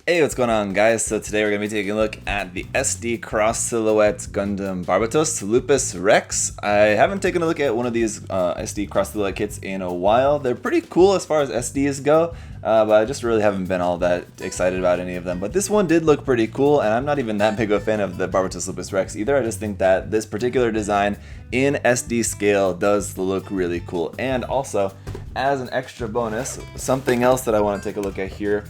Hey, what's going on, guys? So today we're going to be taking a look at the SD Cross Silhouette Gundam Barbatos Lupus Rex. I haven't taken a look at one of these SD Cross Silhouette kits in a while. They're pretty cool as far as SDs go, but I just really haven't been all that excited about any of them. But this one did look pretty cool, and I'm not even that big of a fan of the Barbatos Lupus Rex either. I just think that this particular design in SD scale does look really cool. And also, as an extra bonus, something else that I want to take a look at here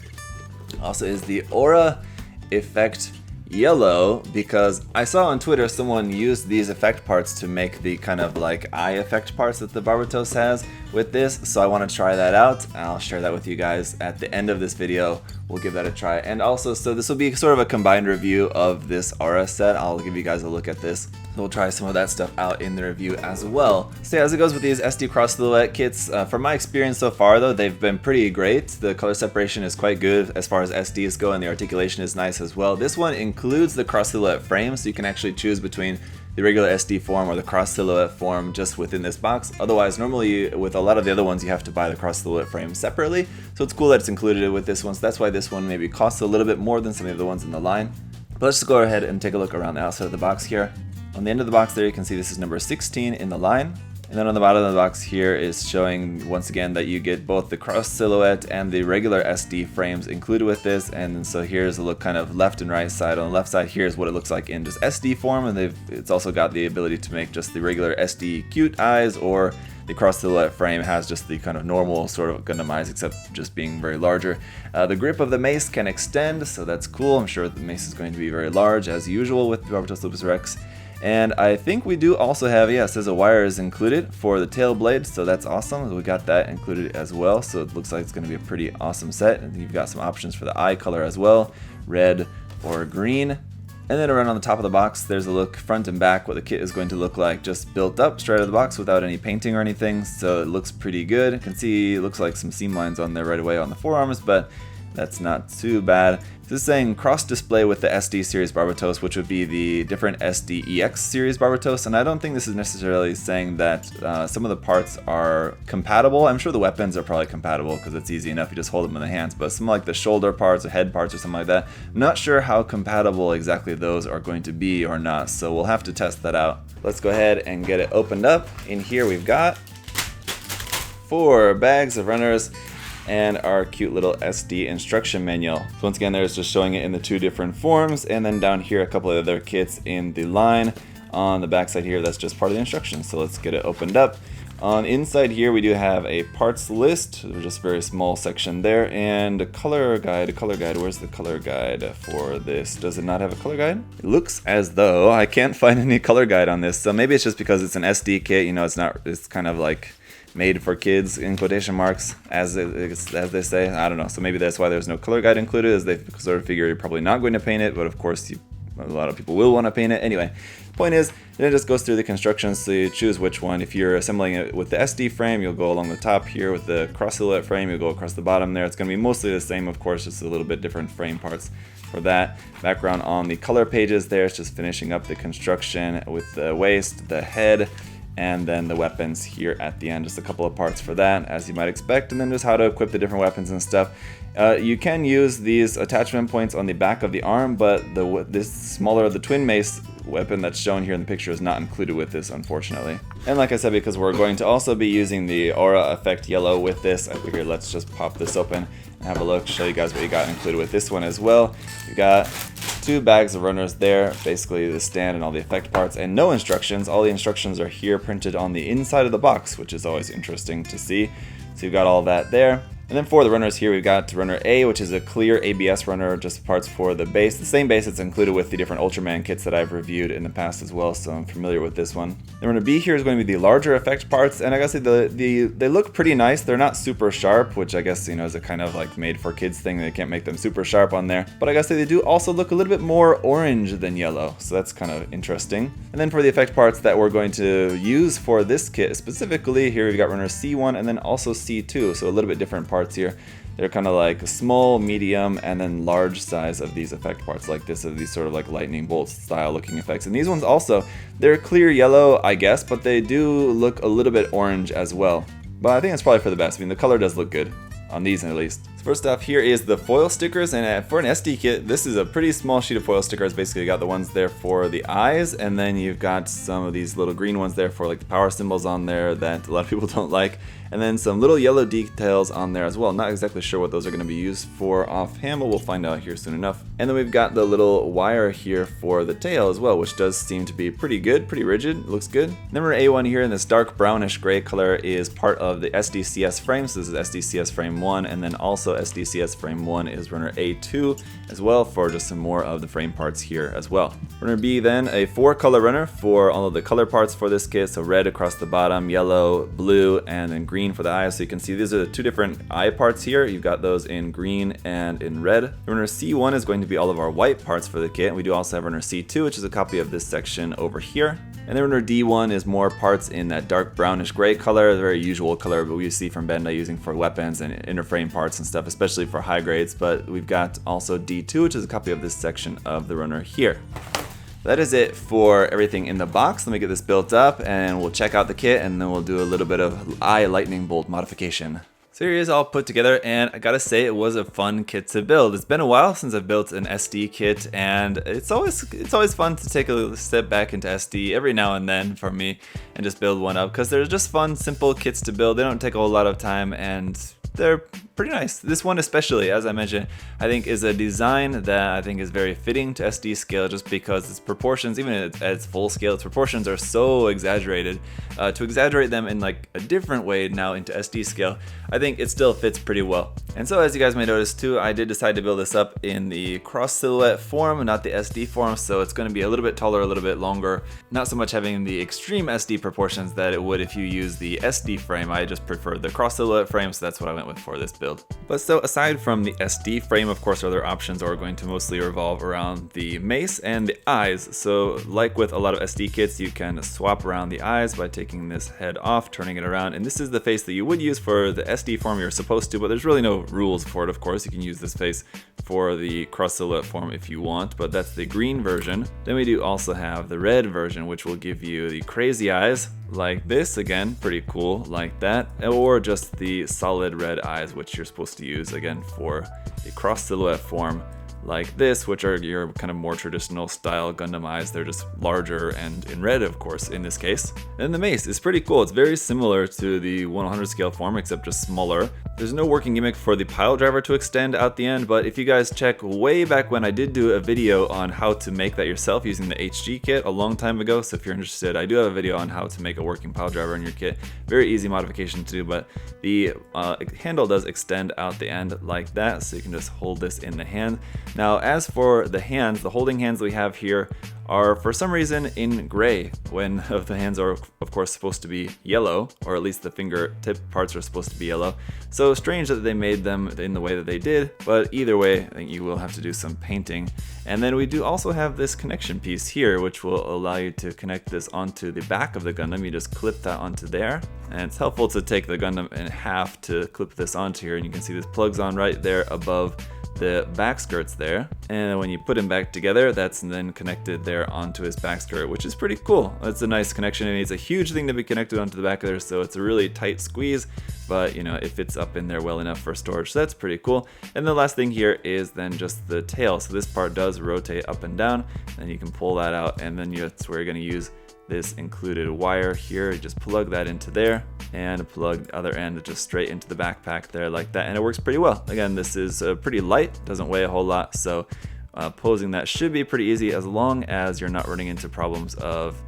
also is the Aura Effect Yellow, because I saw on Twitter someone used these effect parts to make the kind of like eye effect parts that the Barbatos has with this, so I want to try that out. I'll share that with you guys at the end of this video. We'll give that a try. And also, so this will be sort of a combined review of this Aura set. I'll give you guys a look at this. We'll try some of that stuff out in the review as well. So yeah, as it goes with these SD Cross Silhouette kits, from my experience so far though, they've been pretty great. The color separation is quite good as far as SDs go, and the articulation is nice as well. This one includes the Cross Silhouette frame, so you can actually choose between the regular SD form or the Cross Silhouette form just within this box. Otherwise, normally with a lot of the other ones, you have to buy the Cross Silhouette frame separately. So it's cool that it's included with this one, so that's why this one maybe costs a little bit more than some of the ones in the line. But let's just go ahead and take a look around the outside of the box here. On the end of the box there, you can see this is number 16 in the line. And then on the bottom of the box here is showing once again that you get both the Cross Silhouette and the regular SD frames included with this. And so here's a look kind of left and right side. On the left side, here's what it looks like in just SD form. And it's also got the ability to make just the regular SD cute eyes, or the Cross Silhouette frame has just the kind of normal sort of Gundam eyes, except just being very larger. The grip of the mace can extend, so that's cool. I'm sure the mace is going to be very large as usual with the Barbatos Lupus Rex. And I think we do also have, yeah, it says a wire is included for the tail blade, so that's awesome. We got that included as well, so it looks like it's going to be a pretty awesome set. And you've got some options for the eye color as well, red or green. And then around on the top of the box, there's a look front and back what the kit is going to look like, just built up straight out of the box without any painting or anything. So it looks pretty good. You can see it looks like some seam lines on there right away on the forearms, but that's not too bad. This is saying cross display with the SD series Barbatos, which would be the different SDEX series Barbatos, and I don't think this is necessarily saying that some of the parts are compatible. I'm sure the weapons are probably compatible because it's easy enough, you just hold them in the hands, but some like the shoulder parts or head parts or something like that, I'm not sure how compatible exactly those are going to be or not, so we'll have to test that out. Let's go ahead and get it opened up. In here we've got 4 bags of runners and our cute little SD instruction manual. So once again, there's just showing it in the 2 different forms, and then down here a couple of other kits in the line. On the back side here, that's just part of the instructions. So let's get it opened up. On inside here, we do have a parts list, just a very small section there, and a color guide. Where's the color guide for this? Does it not have a color guide? It looks as though I can't find any color guide on this. So maybe it's just because it's an SD kit, you know, it's kind of like made for kids in quotation marks, as they say. I don't know. So maybe that's why there's no color guide included, as they sort of figure you're probably not going to paint it, but of course a lot of people will want to paint it. Anyway, point is, then it just goes through the constructions, so you choose which one. If you're assembling it with the SD frame, you'll go along the top here. With the Cross Silhouette frame, you'll go across the bottom there. It's going to be mostly the same, of course, just a little bit different frame parts for that. Background on the color pages there, it's just finishing up the construction with the waist, the head, and then the weapons here at the end, just a couple of parts for that, as you might expect, and then just how to equip the different weapons and stuff. You can use these attachment points on the back of the arm, but this smaller, the twin mace weapon that's shown here in the picture is not included with this, unfortunately. And like I said, because we're going to also be using the Aura Effect Yellow with this, I figured let's just pop this open and have a look, show you guys what you got included with this one as well. You got 2 bags of runners there, basically the stand and all the effect parts, and no instructions. All the instructions are here printed on the inside of the box, which is always interesting to see. So you've got all that there. And then for the runners here, we've got runner A, which is a clear ABS runner, just parts for the base. The same base that's included with the different Ultraman kits that I've reviewed in the past as well, so I'm familiar with this one. Then runner B here is going to be the larger effect parts, and I gotta say they look pretty nice. They're not super sharp, which I guess, you know, is a kind of like made for kids thing. They can't make them super sharp on there. But I gotta say they do also look a little bit more orange than yellow, so that's kind of interesting. And then for the effect parts that we're going to use for this kit specifically, here we've got runner C1 and then also C2, so a little bit different parts here. They're kind of like small, medium, and then large size of these effect parts like this, of these sort of like lightning bolt style looking effects. And these ones also, they're clear yellow, I guess, but they do look a little bit orange as well. But I think it's probably for the best. I mean, the color does look good. on these at least. So first off, here is the foil stickers, and for an SD kit, this is a pretty small sheet of foil stickers. Basically, you got the ones there for the eyes, and then you've got some of these little green ones there for like the power symbols on there that a lot of people don't like, and then some little yellow details on there as well. Not exactly sure what those are going to be used for offhand, but we'll find out here soon enough. And then we've got the little wire here for the tail as well, which does seem to be pretty good, pretty rigid. It looks good. Number A1 here in this dark brownish gray color is part of the SDCS frame. So this is SDCS frame 1, and then also SDCS frame 1 is runner A2 as well for just some more of the frame parts here as well. Runner B then, a 4-color runner for all of the color parts for this kit. So red across the bottom, yellow, blue, and then green for the eyes. So you can see these are the 2 different eye parts here. You've got those in green and in red. Runner C1 is going to be all of our white parts for the kit. We do also have runner C2, which is a copy of this section over here. And then runner D1 is more parts in that dark brownish gray color, a very usual color, but we see from Bandai using for weapons and inner frame parts and stuff, especially for high grades. But we've got also D2, which is a copy of this section of the runner here. That is it for everything in the box. Let me get this built up and we'll check out the kit, and then we'll do a little bit of eye lightning bolt modification. So here it is all put together, and I gotta say it was a fun kit to build. It's been a while since I've built an SD kit, and it's always fun to take a step back into SD every now and then for me and just build one up, because they're just fun, simple kits to build. They don't take a whole lot of time, and they're pretty nice. This one especially, as I mentioned, I think is a design that I think is very fitting to SD scale, just because its proportions, even at its full scale, its proportions are so exaggerated. To exaggerate them in like a different way now into SD scale, I think it still fits pretty well. And so as you guys may notice too, I did decide to build this up in the cross silhouette form, not the SD form, so it's going to be a little bit taller, a little bit longer, not so much having the extreme SD proportions that it would if you use the SD frame. I just prefer the cross silhouette frame, so that's what I went with for this build. But so aside from the SD frame, of course, other options are going to mostly revolve around the mace and the eyes. So like with a lot of SD kits, you can swap around the eyes by taking this head off, turning it around, and this is the face that you would use for the SD form. You're supposed to, but there's really no rules for it. Of course, you can use this face for the cross silhouette form if you want, but that's the green version. Then we do also have the red version, which will give you the crazy eyes like this, again, pretty cool like that, or just the solid red eyes, which you're supposed to use again for the cross silhouette form like this, which are your kind of more traditional style Gundam eyes. They're just larger and in red, of course, in this case. And the mace is pretty cool. It's very similar to the 1/100 scale form, except just smaller. There's no working gimmick for the pile driver to extend out the end, but if you guys check way back when, I did do a video on how to make that yourself using the HG kit a long time ago. So if you're interested, I do have a video on how to make a working pile driver in your kit. Very easy modification to do, but the handle does extend out the end like that, so you can just hold this in the hand. Now, as for the hands, the holding hands we have here are for some reason in gray, when the hands are of course supposed to be yellow, or at least the fingertip parts are supposed to be yellow. So strange that they made them in the way that they did, but either way, I think you will have to do some painting. And then we do also have this connection piece here, which will allow you to connect this onto the back of the Gundam. You just clip that onto there, and it's helpful to take the Gundam in half to clip this onto here, and you can see this plugs on right there above the back skirts there, and when you put him back together, that's then connected there onto his back skirt, which is pretty cool. It's a nice connection, and it's a huge thing to be connected onto the back of there, so it's a really tight squeeze, but you know, it fits up in there well enough for storage, so that's pretty cool. And the last thing here is then just the tail. So this part does rotate up and down, and you can pull that out, and then that's where you're going to use this included wire here. You just plug that into there and plug the other end just straight into the backpack there like that, and it works pretty well. Again, this is pretty light, doesn't weigh a whole lot, so posing that should be pretty easy, as long as you're not running into problems of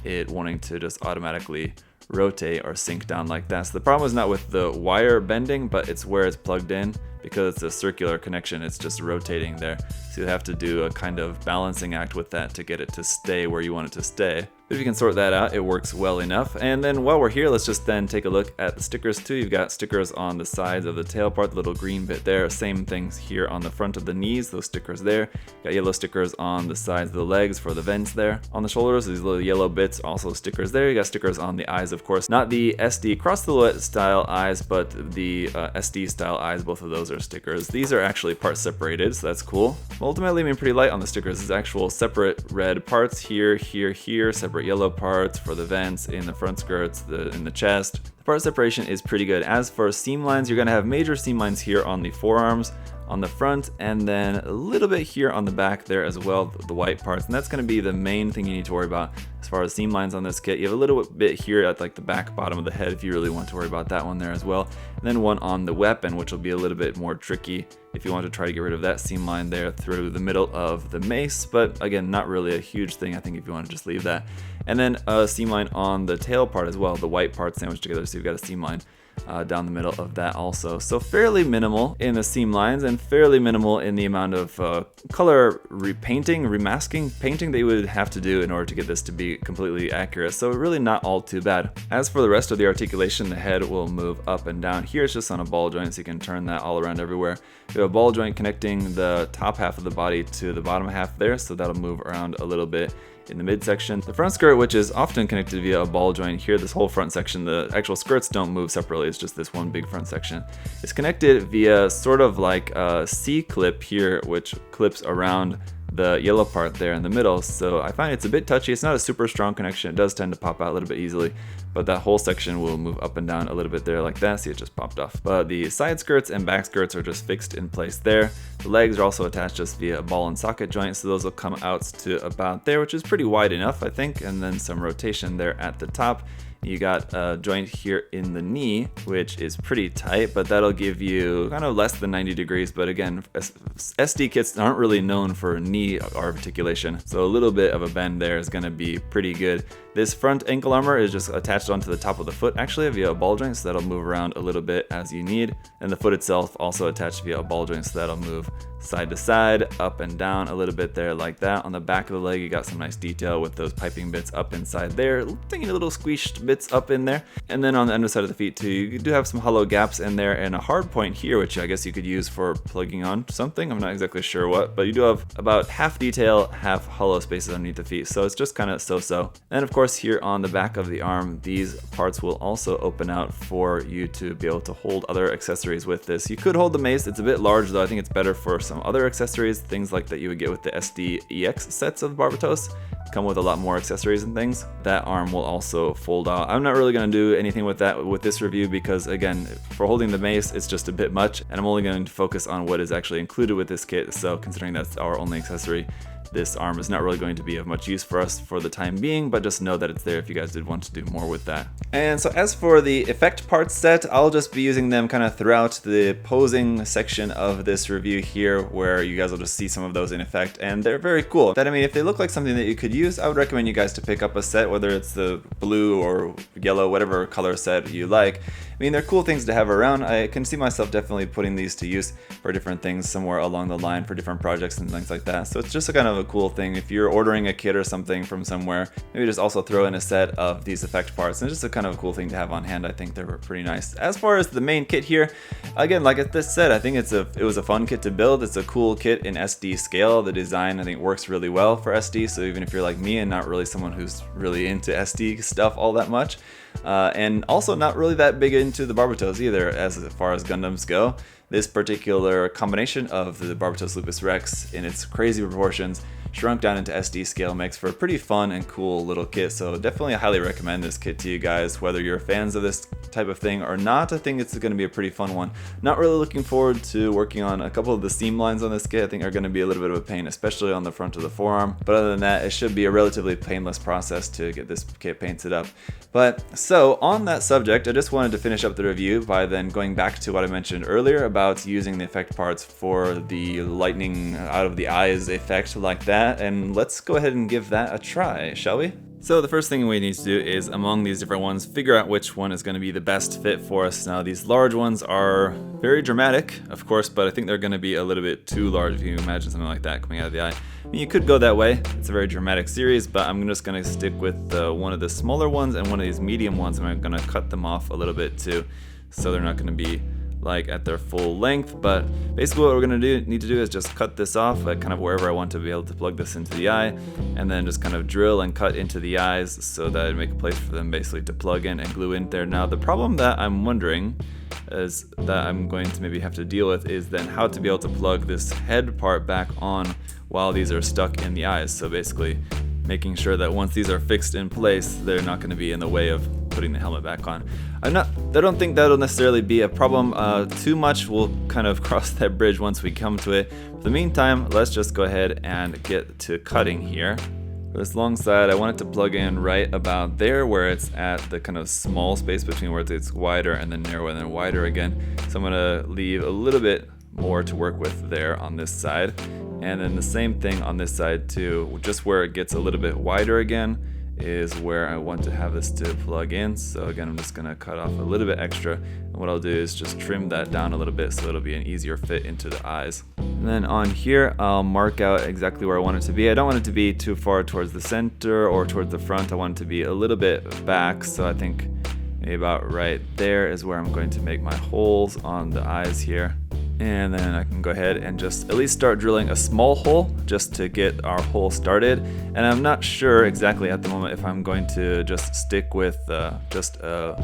it wanting to just automatically rotate or sink down like that. So the problem is not with the wire bending, but it's where it's plugged in. Because it's a circular connection, it's just rotating there. So you have to do a kind of balancing act with that to get it to stay where you want it to stay. But if you can sort that out, it works well enough. And then while we're here, let's just then take a look at the stickers too. You've got stickers on the sides of the tail part, the little green bit there. Same things here on the front of the knees, those stickers there. Got yellow stickers on the sides of the legs for the vents there. On the shoulders, these little yellow bits, also stickers there. You got stickers on the eyes, of course. Not the SD cross silhouette style eyes, but the SD style eyes. Both of those are stickers. These are actually part separated, so that's cool. Ultimately, being pretty light on the stickers is actual separate red parts here, here, here, separated separate yellow parts for the vents in the front skirts, in the chest. The part separation is pretty good. As for seam lines, you're going to have major seam lines here on the forearms, on the front, and then a little bit here on the back there as well, the white parts, and that's going to be the main thing you need to worry about as far as seam lines on this kit. You have a little bit here at like the back bottom of the head if you really want to worry about that one there as well, and then one on the weapon, which will be a little bit more tricky if you want to try to get rid of that seam line there through the middle of the mace, but again, not really a huge thing, I think, if you want to just leave that. And then a seam line on the tail part as well, the white part sandwiched together, so you've got a seam line down the middle of that also. So fairly minimal in the seam lines and fairly minimal in the amount of color repainting, remasking, painting that you would have to do in order to get this to be completely accurate. So really not all too bad. As for the rest of the articulation, the head will move up and down. Here it's just on a ball joint, so you can turn that all around everywhere. You have a ball joint connecting the top half of the body to the bottom half there, so that'll move around a little bit in the midsection. The front skirt, which is often connected via a ball joint here, this whole front section, the actual skirts don't move separately, it's just this one big front section. It's connected via sort of like a C-clip here, which clips around the yellow part there in the middle, so I find it's a bit touchy. It's not a super strong connection, it does tend to pop out a little bit easily, but that whole section will move up and down a little bit there like that. See, it just popped off. But the side skirts and back skirts are just fixed in place there. The legs are also attached just via a ball and socket joint, so those will come out to about there, which is pretty wide enough, I think, and then some rotation there at the top. You got a joint here in the knee, which is pretty tight, but that'll give you kind of less than 90 degrees. But again, SD kits aren't really known for knee articulation, so a little bit of a bend there is going to be pretty good. This front ankle armor is just attached onto the top of the foot actually via a ball joint, so that'll move around a little bit as you need. And the foot itself also attached via a ball joint, so that'll move side to side, up and down a little bit there like that. On the back of the leg, you got some nice detail with those piping bits up inside there, tiny little squished bits up in there. And then on the underside of the feet too, you do have some hollow gaps in there and a hard point here, which I guess you could use for plugging on something. I'm not exactly sure what, but you do have about half detail, half hollow spaces underneath the feet, so it's just kind of so-so. And of course, here on the back of the arm, these parts will also open out for you to be able to hold other accessories with this. You could hold the mace. It's a bit large though. I think it's better for some other accessories, things like that you would get with the SDEX sets of Barbatos. Come with a lot more accessories and things. That arm will also fold out. I'm not really going to do anything with that with this review because, again, for holding the mace, it's just a bit much, and I'm only going to focus on what is actually included with this kit. So considering that's our only accessory, this arm is not really going to be of much use for us for the time being, but just know that it's there if you guys did want to do more with that. And so as for the effect parts set, I'll just be using them kind of throughout the posing section of this review here, where you guys will just see some of those in effect, and they're very cool. But I mean, if they look like something that you could use, I would recommend you guys to pick up a set, whether it's the blue or yellow, whatever color set you like. I mean, they're cool things to have around. I can see myself definitely putting these to use for different things somewhere along the line for different projects and things like that. So it's just a kind of a cool thing. If you're ordering a kit or something from somewhere, maybe just also throw in a set of these effect parts. And it's just a kind of a cool thing to have on hand. I think they're pretty nice. As far as the main kit here, again, like I said, I think it was a fun kit to build. It's a cool kit in SD scale. The design, I think, works really well for SD. So even if you're like me and not really someone who's really into SD stuff all that much, and also not really that big into the Barbatos either as far as Gundams go, this particular combination of the Barbatos Lupus Rex in its crazy proportions shrunk down into SD scale makes for a pretty fun and cool little kit. So definitely I highly recommend this kit to you guys, whether you're fans of this type of thing or not. I think it's going to be a pretty fun one. Not really looking forward to working on a couple of the seam lines on this kit. I think are going to be a little bit of a pain, especially on the front of the forearm. But other than that, it should be a relatively painless process to get this kit painted up. But so on that subject, I just wanted to finish up the review by then going back to what I mentioned earlier about using the effect parts for the lightning out of the eyes effect like that. And let's go ahead and give that a try, shall we? So the first thing we need to do is, among these different ones, figure out which one is going to be the best fit for us. Now, these large ones are very dramatic, of course, but I think they're going to be a little bit too large if you imagine something like that coming out of the eye. I mean, you could go that way. It's a very dramatic series, but I'm just going to stick with one of the smaller ones and one of these medium ones, and I'm going to cut them off a little bit too, so they're not going to be like at their full length. But basically what we're going to need to do is just cut this off at kind of wherever I want to be able to plug this into the eye, and then just kind of drill and cut into the eyes so that I make a place for them basically to plug in and glue in there. Now the problem that I'm wondering is that I'm going to maybe have to deal with is then how to be able to plug this head part back on while these are stuck in the eyes. So basically making sure that once these are fixed in place, they're not going to be in the way of putting the helmet back on. I don't think that'll necessarily be a problem too much. We'll kind of cross that bridge once we come to it. For the meantime, let's just go ahead and get to cutting here. For this long side, I want it to plug in right about there where it's at the kind of small space between where it's wider and then narrower and then wider again. So I'm going to leave a little bit more to work with there on this side. And then the same thing on this side too, just where it gets a little bit wider again is where I want to have this to plug in. So again, I'm just gonna cut off a little bit extra. And what I'll do is just trim that down a little bit so it'll be an easier fit into the eyes. And then on here, I'll mark out exactly where I want it to be. I don't want it to be too far towards the center or towards the front. I want it to be a little bit back. So I think maybe about right there is where I'm going to make my holes on the eyes here. And then I can go ahead and just at least start drilling a small hole just to get our hole started. And I'm not sure exactly at the moment if I'm going to just stick with just a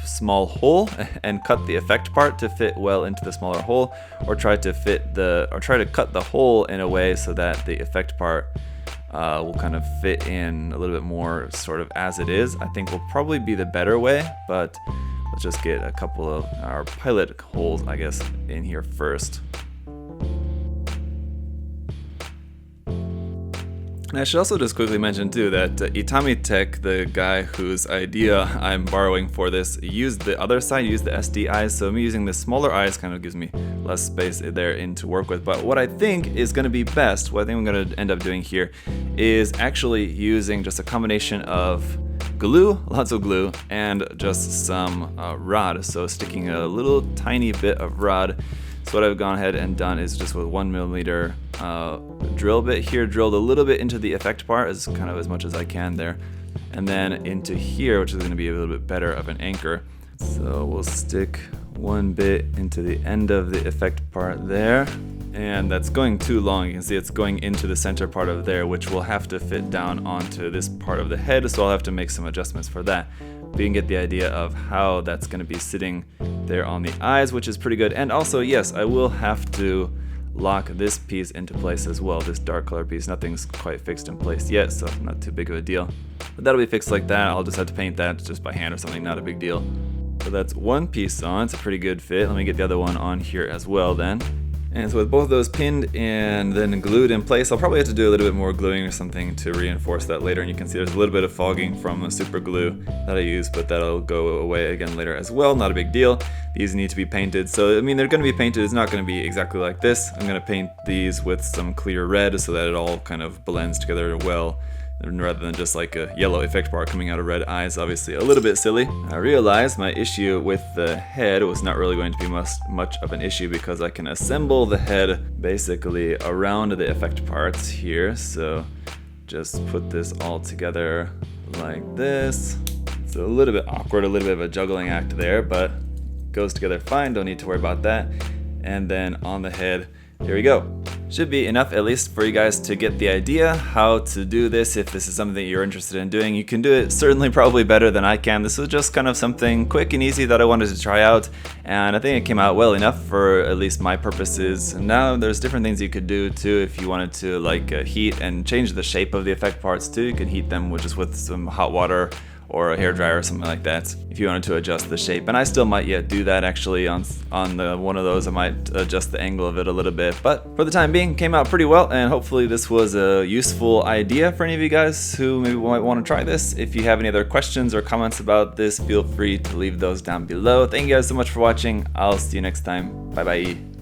small hole and cut the effect part to fit well into the smaller hole, or try to cut the hole in a way so that the effect part will kind of fit in a little bit more sort of as it is. I think will probably be the better way, but let's just get a couple of our pilot holes, I guess, in here first. And I should also just quickly mention too that Itami Tech, the guy whose idea I'm borrowing for this, used the other side, used the SD eyes, so me using the smaller eyes kind of gives me less space there in to work with. But what I think is going to be best, what I think I'm going to end up doing here, is actually using just a combination of glue, lots of glue, and just some rod. So sticking a little tiny bit of rod. So what I've gone ahead and done is just with 1mm drill bit here, drilled a little bit into the effect part, as kind of as much as I can there, and then into here, which is going to be a little bit better of an anchor. So we'll stick one bit into the end of the effect part there. And that's going too long. You can see it's going into the center part of there, which will have to fit down onto this part of the head, so I'll have to make some adjustments for that. But you can get the idea of how that's going to be sitting there on the eyes, which is pretty good. And also, yes, I will have to lock this piece into place as well, this dark color piece. Nothing's quite fixed in place yet, so not too big of a deal. But that'll be fixed like that. I'll just have to paint that just by hand or something, not a big deal. So that's one piece on, it's a pretty good fit. Let me get the other one on here as well then. And so with both of those pinned and then glued in place, I'll probably have to do a little bit more gluing or something to reinforce that later. And you can see there's a little bit of fogging from the super glue that I use, but that'll go away again later as well. Not a big deal. These need to be painted. So, I mean, they're going to be painted. It's not going to be exactly like this. I'm going to paint these with some clear red so that it all kind of blends together well, rather than just like a yellow effect part coming out of red eyes. Obviously a little bit silly. I realized my issue with the head was not really going to be much of an issue, because I can assemble the head basically around the effect parts here. So just put this all together like this. It's a little bit awkward, a little bit of a juggling act there, but goes together fine, don't need to worry about that. And then on the head, here we go. Should be enough at least for you guys to get the idea how to do this. If this is something that you're interested in doing, you can do it certainly probably better than I can. This was just kind of something quick and easy that I wanted to try out, and I think it came out well enough for at least my purposes. Now there's different things you could do too if you wanted to, like heat and change the shape of the effect parts too. You can heat them with some hot water or a hairdryer or something like that if you wanted to adjust the shape. And I still might yet do that actually on one of those. I might adjust the angle of it a little bit, but for the time being came out pretty well, and hopefully this was a useful idea for any of you guys who maybe might want to try this. If you have any other questions or comments about this, feel free to leave those down below. Thank you guys so much for watching. I'll see you next time. Bye bye.